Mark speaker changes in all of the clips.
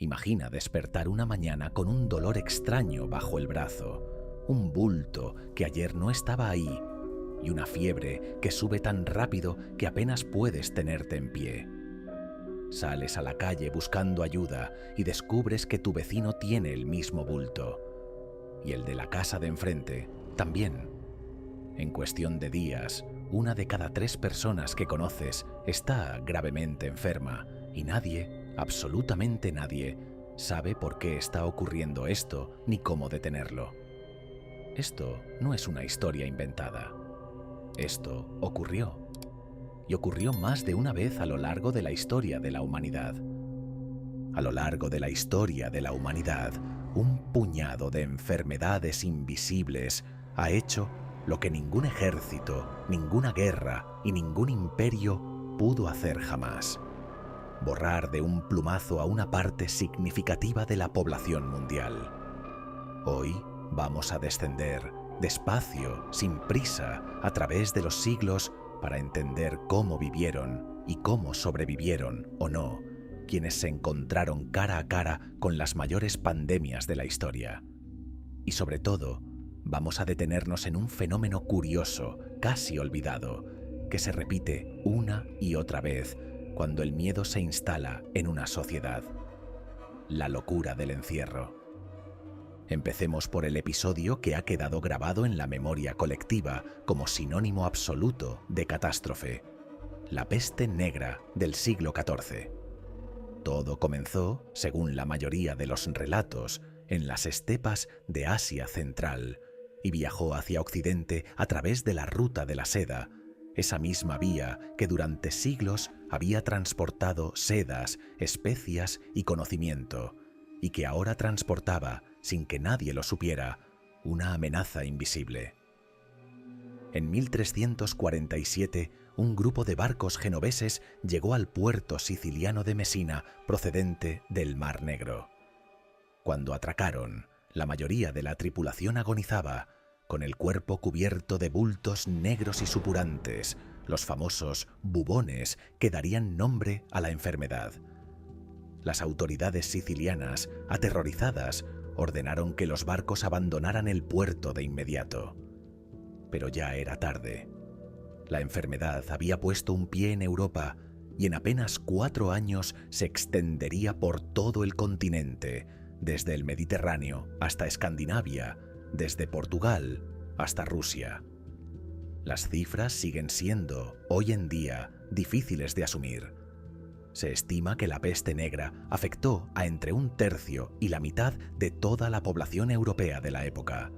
Speaker 1: Imagina despertar una mañana con un dolor extraño bajo el brazo, un bulto que ayer no estaba ahí y una fiebre que sube tan rápido que apenas puedes tenerte en pie. Sales a la calle buscando ayuda y descubres que tu vecino tiene el mismo bulto. Y el de la casa de enfrente también. En cuestión de días, 1 de cada 3 personas que conoces está gravemente enferma y nadie, absolutamente nadie, sabe por qué está ocurriendo esto ni cómo detenerlo. Esto no es una historia inventada. Esto ocurrió. Y ocurrió más de una vez a lo largo de la historia de la humanidad. A lo largo de la historia de la humanidad, un puñado de enfermedades invisibles ha hecho lo que ningún ejército, ninguna guerra y ningún imperio pudo hacer jamás: borrar de un plumazo a una parte significativa de la población mundial. Hoy vamos a descender, despacio, sin prisa, a través de los siglos para entender cómo vivieron y cómo sobrevivieron o no quienes se encontraron cara a cara con las mayores pandemias de la historia. Y sobre todo, vamos a detenernos en un fenómeno curioso, casi olvidado, que se repite una y otra vez cuando el miedo se instala en una sociedad: la locura del encierro. Empecemos por el episodio que ha quedado grabado en la memoria colectiva como sinónimo absoluto de catástrofe: la peste negra del siglo XIV. Todo comenzó, según la mayoría de los relatos, en las estepas de Asia Central y viajó hacia Occidente a través de la ruta de la seda, esa misma vía que durante siglos había transportado sedas, especias y conocimiento, y que ahora transportaba, sin que nadie lo supiera, una amenaza invisible. En 1347, un grupo de barcos genoveses llegó al puerto siciliano de Mesina procedente del Mar Negro. Cuando atracaron, la mayoría de la tripulación agonizaba, con el cuerpo cubierto de bultos negros y supurantes, los famosos bubones que darían nombre a la enfermedad. Las autoridades sicilianas, aterrorizadas, ordenaron que los barcos abandonaran el puerto de inmediato. Pero ya era tarde. La enfermedad había puesto un pie en Europa y en apenas 4 años se extendería por todo el continente, desde el Mediterráneo hasta Escandinavia, desde Portugal hasta Rusia. Las cifras siguen siendo, hoy en día, difíciles de asumir. Se estima que la peste negra afectó a entre 1/3 y la mitad de toda la población europea de la época.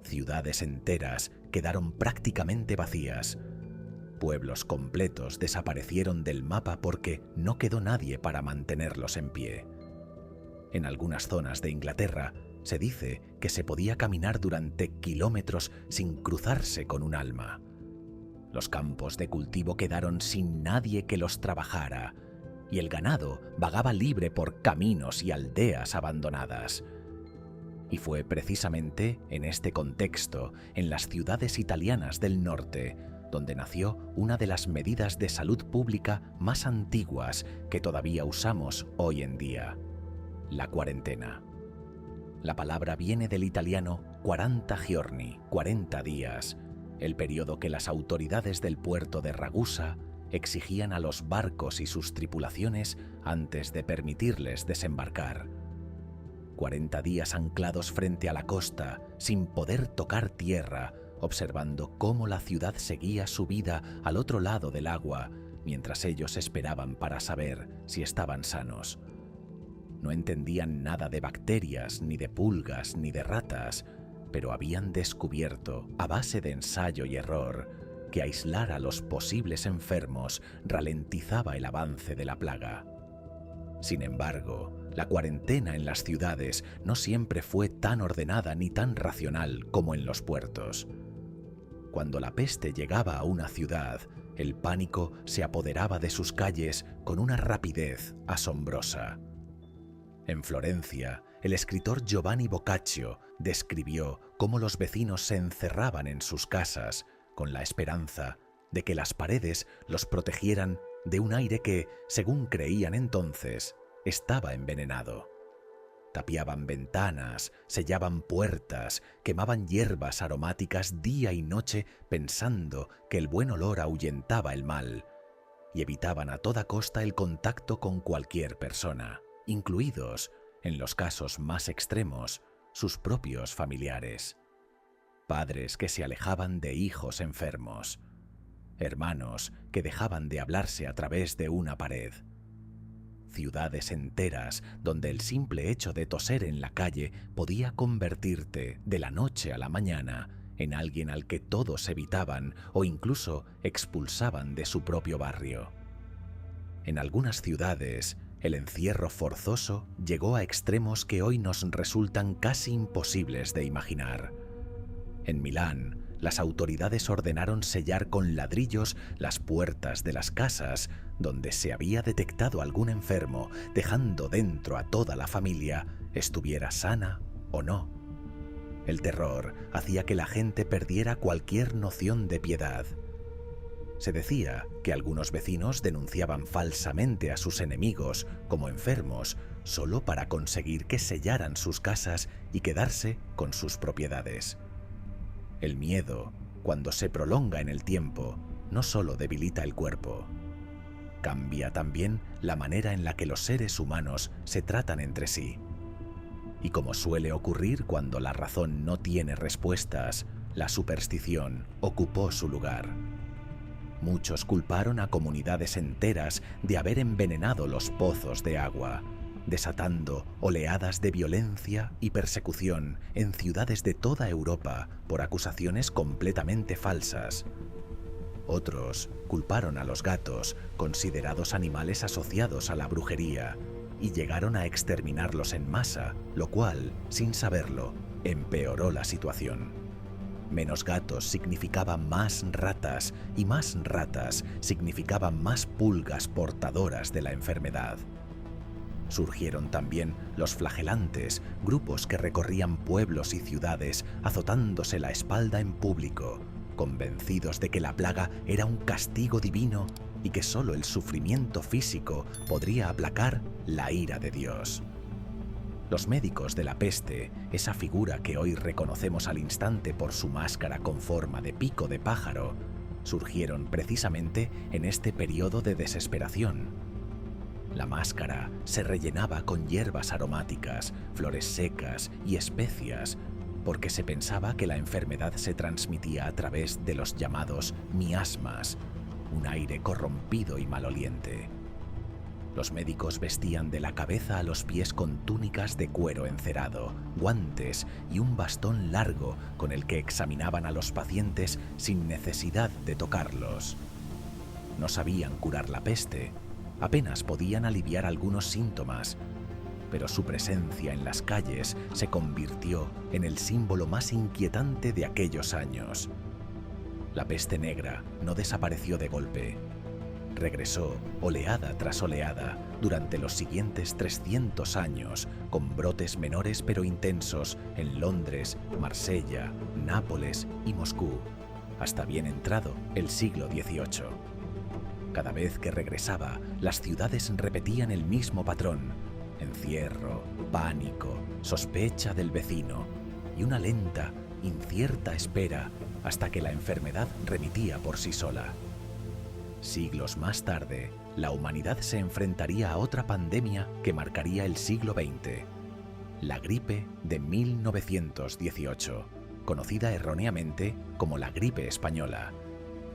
Speaker 1: Ciudades enteras quedaron prácticamente vacías. Pueblos completos desaparecieron del mapa porque no quedó nadie para mantenerlos en pie. En algunas zonas de Inglaterra se dice que se podía caminar durante kilómetros sin cruzarse con un alma. Los campos de cultivo quedaron sin nadie que los trabajara, y el ganado vagaba libre por caminos y aldeas abandonadas. Y fue precisamente en este contexto, en las ciudades italianas del norte, donde nació una de las medidas de salud pública más antiguas que todavía usamos hoy en día: la cuarentena. La palabra viene del italiano 40 giorni, 40 días, el periodo que las autoridades del puerto de Ragusa exigían a los barcos y sus tripulaciones antes de permitirles desembarcar. 40 días anclados frente a la costa, sin poder tocar tierra, observando cómo la ciudad seguía su vida al otro lado del agua, mientras ellos esperaban para saber si estaban sanos. No entendían nada de bacterias, ni de pulgas, ni de ratas, pero habían descubierto, a base de ensayo y error, que aislar a los posibles enfermos ralentizaba el avance de la plaga. Sin embargo, la cuarentena en las ciudades no siempre fue tan ordenada ni tan racional como en los puertos. Cuando la peste llegaba a una ciudad, el pánico se apoderaba de sus calles con una rapidez asombrosa. En Florencia, el escritor Giovanni Boccaccio describió cómo los vecinos se encerraban en sus casas con la esperanza de que las paredes los protegieran de un aire que, según creían entonces, estaba envenenado. Tapiaban ventanas, sellaban puertas, quemaban hierbas aromáticas día y noche pensando que el buen olor ahuyentaba el mal, y evitaban a toda costa el contacto con cualquier persona, incluidos, en los casos más extremos, sus propios familiares. Padres que se alejaban de hijos enfermos, hermanos que dejaban de hablarse a través de una pared. Ciudades enteras donde el simple hecho de toser en la calle podía convertirte de la noche a la mañana en alguien al que todos evitaban o incluso expulsaban de su propio barrio. En algunas ciudades, el encierro forzoso llegó a extremos que hoy nos resultan casi imposibles de imaginar. En Milán, las autoridades ordenaron sellar con ladrillos las puertas de las casas donde se había detectado algún enfermo, dejando dentro a toda la familia, estuviera sana o no. El terror hacía que la gente perdiera cualquier noción de piedad. Se decía que algunos vecinos denunciaban falsamente a sus enemigos como enfermos solo para conseguir que sellaran sus casas y quedarse con sus propiedades. El miedo, cuando se prolonga en el tiempo, no solo debilita el cuerpo, cambia también la manera en la que los seres humanos se tratan entre sí. Y como suele ocurrir cuando la razón no tiene respuestas, la superstición ocupó su lugar. Muchos culparon a comunidades enteras de haber envenenado los pozos de agua, desatando oleadas de violencia y persecución en ciudades de toda Europa por acusaciones completamente falsas. Otros culparon a los gatos, considerados animales asociados a la brujería, y llegaron a exterminarlos en masa, lo cual, sin saberlo, empeoró la situación. Menos gatos significaba más ratas, y más ratas significaban más pulgas portadoras de la enfermedad. Surgieron también los flagelantes, grupos que recorrían pueblos y ciudades azotándose la espalda en público, convencidos de que la plaga era un castigo divino y que solo el sufrimiento físico podría aplacar la ira de Dios. Los médicos de la peste, esa figura que hoy reconocemos al instante por su máscara con forma de pico de pájaro, surgieron precisamente en este periodo de desesperación. La máscara se rellenaba con hierbas aromáticas, flores secas y especias, porque se pensaba que la enfermedad se transmitía a través de los llamados miasmas, un aire corrompido y maloliente. Los médicos vestían de la cabeza a los pies con túnicas de cuero encerado, guantes y un bastón largo con el que examinaban a los pacientes sin necesidad de tocarlos. No sabían curar la peste, apenas podían aliviar algunos síntomas, pero su presencia en las calles se convirtió en el símbolo más inquietante de aquellos años. La peste negra no desapareció de golpe. Regresó oleada tras oleada durante los siguientes 300 años, con brotes menores pero intensos en Londres, Marsella, Nápoles y Moscú, hasta bien entrado el siglo XVIII. Cada vez que regresaba, las ciudades repetían el mismo patrón: encierro, pánico, sospecha del vecino y una lenta, incierta espera hasta que la enfermedad remitía por sí sola. Siglos más tarde, la humanidad se enfrentaría a otra pandemia que marcaría el siglo XX, la gripe de 1918, conocida erróneamente como la gripe española,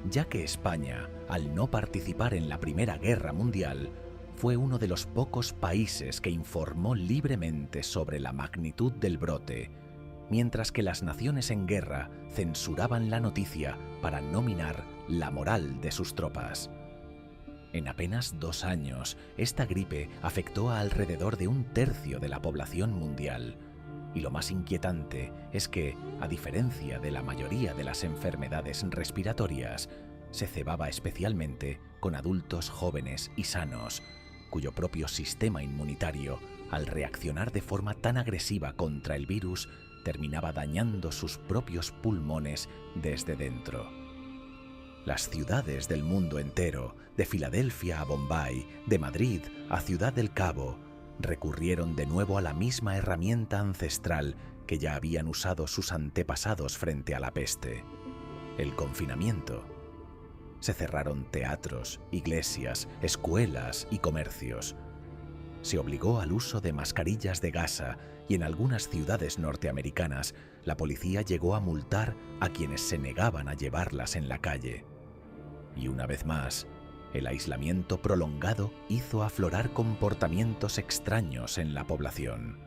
Speaker 1: ya que España, al no participar en la Primera Guerra Mundial, fue uno de los pocos países que informó libremente sobre la magnitud del brote, mientras que las naciones en guerra censuraban la noticia para no minar la moral de sus tropas. En apenas 2 años, esta gripe afectó a alrededor de 1/3 de la población mundial. Y lo más inquietante es que, a diferencia de la mayoría de las enfermedades respiratorias, se cebaba especialmente con adultos jóvenes y sanos, cuyo propio sistema inmunitario, al reaccionar de forma tan agresiva contra el virus, terminaba dañando sus propios pulmones desde dentro. Las ciudades del mundo entero, de Filadelfia a Bombay, de Madrid a Ciudad del Cabo, recurrieron de nuevo a la misma herramienta ancestral que ya habían usado sus antepasados frente a la peste: el confinamiento. Se cerraron teatros, iglesias, escuelas y comercios. Se obligó al uso de mascarillas de gasa y en algunas ciudades norteamericanas la policía llegó a multar a quienes se negaban a llevarlas en la calle. Y una vez más, el aislamiento prolongado hizo aflorar comportamientos extraños en la población.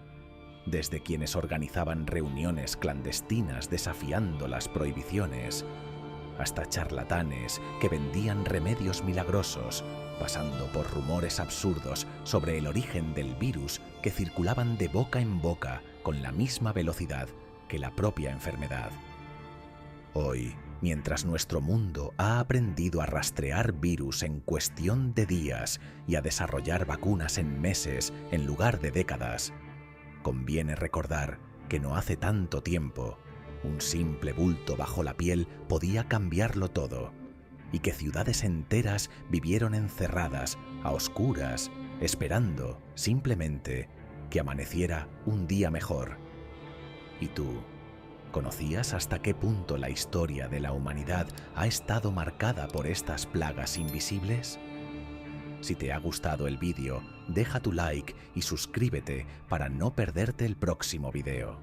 Speaker 1: Desde quienes organizaban reuniones clandestinas desafiando las prohibiciones, hasta charlatanes que vendían remedios milagrosos, pasando por rumores absurdos sobre el origen del virus que circulaban de boca en boca con la misma velocidad que la propia enfermedad. Hoy, mientras nuestro mundo ha aprendido a rastrear virus en cuestión de días y a desarrollar vacunas en meses en lugar de décadas, conviene recordar que no hace tanto tiempo un simple bulto bajo la piel podía cambiarlo todo, y que ciudades enteras vivieron encerradas, a oscuras, esperando, simplemente, que amaneciera un día mejor. ¿Y tú, conocías hasta qué punto la historia de la humanidad ha estado marcada por estas plagas invisibles? Si te ha gustado el vídeo, deja tu like y suscríbete para no perderte el próximo video.